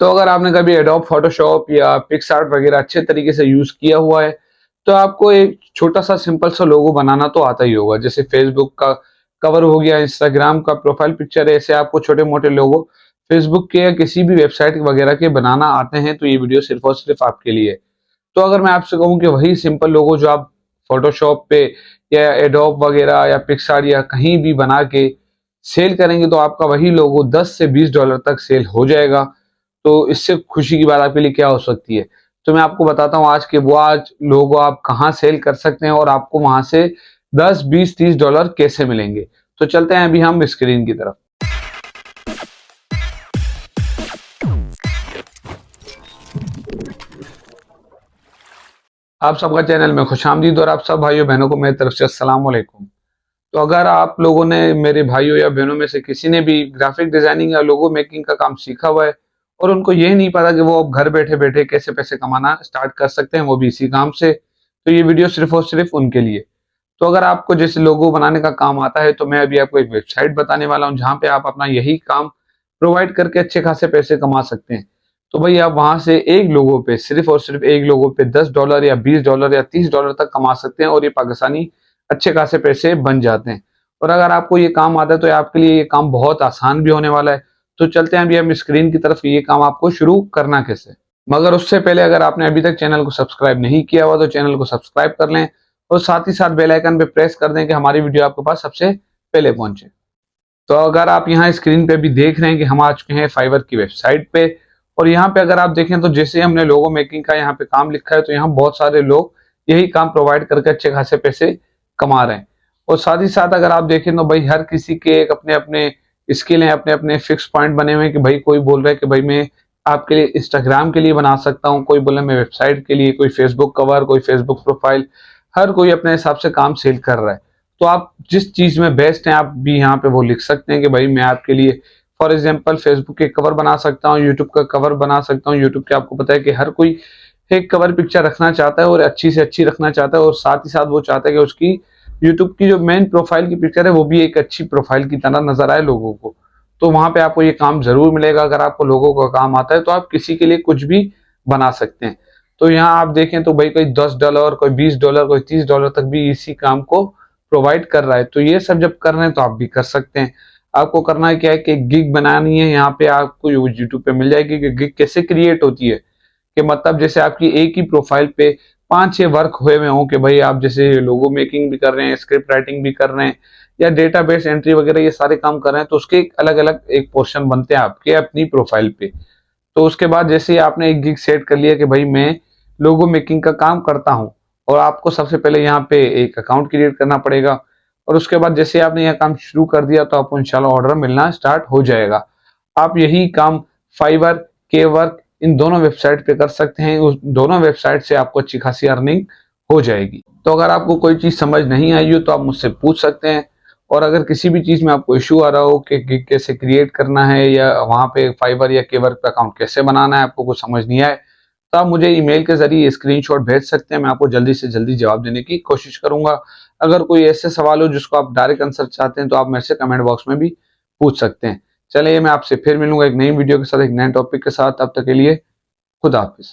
तो अगर आपने कभी एडोब फोटोशॉप या पिक्सआर्ट वगैरह अच्छे तरीके से यूज किया हुआ है, तो आपको एक छोटा सा सिंपल सा लोगो बनाना तो आता ही होगा। जैसे फेसबुक का कवर हो गया, इंस्टाग्राम का प्रोफाइल पिक्चर है, ऐसे आपको छोटे मोटे लोगो फेसबुक के या किसी भी वेबसाइट वगैरह के बनाना आते हैं, तो ये वीडियो सिर्फ और सिर्फ आपके लिए है। तो अगर मैं आपसे कहूँ कि वही सिंपल लोगो जो आप फोटोशॉप पे या एडोब वगैरह या पिक्सआर्ट या कहीं भी बना के सेल करेंगे, तो आपका वही लोगो 10 से $20 तक सेल हो जाएगा। तो इससे खुशी की बात आपके लिए क्या हो सकती है? तो मैं आपको बताता हूँ आज के वो आज लोगो आप कहाँ सेल कर सकते हैं और आपको वहां से 10, 20, $30 कैसे मिलेंगे। तो चलते हैं अभी हम स्क्रीन की तरफ। आप सबका चैनल में खुशामदीद और आप सब भाइयों बहनों को मेरी तरफ से अस्सलाम वालेकुम। तो अगर आप लोगों ने, मेरे भाइयों या बहनों में से किसी ने भी ग्राफिक डिजाइनिंग या लोगो मेकिंग का काम सीखा हुआ है और उनको ये नहीं पता कि वो अब घर बैठे बैठे कैसे पैसे कमाना स्टार्ट कर सकते हैं, वो भी इसी काम से, तो ये वीडियो सिर्फ और सिर्फ उनके लिए। तो अगर आपको जैसे लोगो बनाने का काम आता है, तो मैं अभी आपको एक वेबसाइट बताने वाला हूँ जहाँ पे आप अपना यही काम प्रोवाइड करके अच्छे खासे पैसे कमा सकते हैं। तो भाई आप वहां से एक लोगो पे, सिर्फ और सिर्फ एक लोगो पे $10 या $20 या $30 तक कमा सकते हैं और ये पाकिस्तानी अच्छे खासे पैसे बन जाते हैं। और अगर आपको ये काम आता है तो आपके लिए ये काम बहुत आसान भी होने वाला है। तो चलते हैं अभी हम स्क्रीन की तरफ, ये काम आपको शुरू करना कैसे। मगर उससे पहले अगर आपने अभी तक चैनल को सब्सक्राइब नहीं किया हुआ तो चैनल को सब्सक्राइब कर लें और साथ ही साथ बेल आइकन पे प्रेस कर दें कि हमारी वीडियो आपके पास सबसे पहले पहुंचे। तो अगर आप यहाँ स्क्रीन पे भी देख रहे हैं कि हम आ चुके हैं फाइवर की वेबसाइट पे, और यहाँ पे अगर आप देखें तो जैसे हमने लोगो मेकिंग का यहाँ पे काम लिखा है, तो यहाँ बहुत सारे लोग यही काम प्रोवाइड करके अच्छे खासे पैसे कमा रहे हैं। और साथ ही साथ अगर आप देखें तो भाई हर किसी के एक अपने अपने स्किल हैं, अपने अपने फिक्स पॉइंट बने हुए हैं कि भाई कोई बोल रहा है कि भाई मैं आपके लिए इंस्टाग्राम के लिए बना सकता हूँ, कोई बोला मैं वेबसाइट के लिए, कोई फेसबुक कवर, कोई फेसबुक प्रोफाइल, हर कोई अपने हिसाब से काम सेल कर रहा है। तो आप जिस चीज में बेस्ट हैं आप भी यहाँ पे वो लिख सकते हैं कि भाई मैं आपके लिए फॉर एग्जांपल फेसबुक के कवर बना सकता हूँ, यूट्यूब का कवर बना सकता हूँ। यूट्यूब के आपको पता है कि हर कोई एक कवर पिक्चर रखना चाहता है और अच्छी से अच्छी रखना चाहता है, और साथ ही साथ वो चाहता है कि उसकी यूट्यूब की जो मेन प्रोफाइल की पिक्चर है वो भी एक अच्छी प्रोफाइल की तरह नजर आए लोगों को। तो वहां पे आपको ये काम जरूर मिलेगा। अगर आपको लोगों का काम आता है तो आप किसी के लिए कुछ भी बना सकते हैं। तो यहाँ आप देखें तो भाई कोई $10, कोई $20, कोई $30 तक भी इसी काम को प्रोवाइड कर रहा है। तो ये सब जब कर रहे हैं तो आप भी कर सकते हैं। आपको करना है क्या है कि गिग बनानी है। यहाँ पे आपको यूट्यूब पे मिल जाएगी कि गिग कैसे क्रिएट होती है, कि मतलब जैसे आपकी एक ही प्रोफाइल पे 5-6 वर्क हुए हुए हों कि भाई आप जैसे लोगो मेकिंग भी कर रहे हैं, स्क्रिप्ट राइटिंग भी कर रहे हैं या डेटाबेस एंट्री वगैरह ये सारे काम कर रहे हैं, तो उसके अलग अलग एक पोर्शन बनते हैं आपके अपनी प्रोफाइल पे। तो उसके बाद जैसे ही आपने एक गिग सेट कर लिया कि भाई मैं लोगो मेकिंग का काम करता हूँ, और आपको सबसे पहले यहाँ पे एक अकाउंट क्रिएट करना पड़ेगा। और उसके बाद जैसे आपने यह काम शुरू कर दिया तो आपको इंशाल्लाह ऑर्डर मिलना स्टार्ट हो जाएगा। आप यही काम फाइवर, के वर्क, इन दोनों वेबसाइट पे कर सकते हैं। उस दोनों वेबसाइट से आपको अच्छी खासी अर्निंग हो जाएगी। तो अगर आपको कोई चीज समझ नहीं आई हो तो आप मुझसे पूछ सकते हैं। और अगर किसी भी चीज में आपको इश्यू आ रहा हो कि गिग कैसे क्रिएट करना है या वहां पे फाइवर या के वर्क पे अकाउंट कैसे बनाना है, आपको कुछ समझ नहीं आए, तो आप मुझे ईमेल के जरिए स्क्रीनशॉट भेज सकते हैं। मैं आपको जल्दी से जल्दी जवाब देने की कोशिश करूंगा। अगर कोई ऐसे सवाल हो जिसको आप डायरेक्ट आंसर चाहते हैं तो आप मेरे से कमेंट बॉक्स में भी पूछ सकते हैं। चलिए मैं आपसे फिर मिलूंगा एक नई वीडियो के साथ, एक नए टॉपिक के साथ। तब तक के लिए खुदा हाफिज।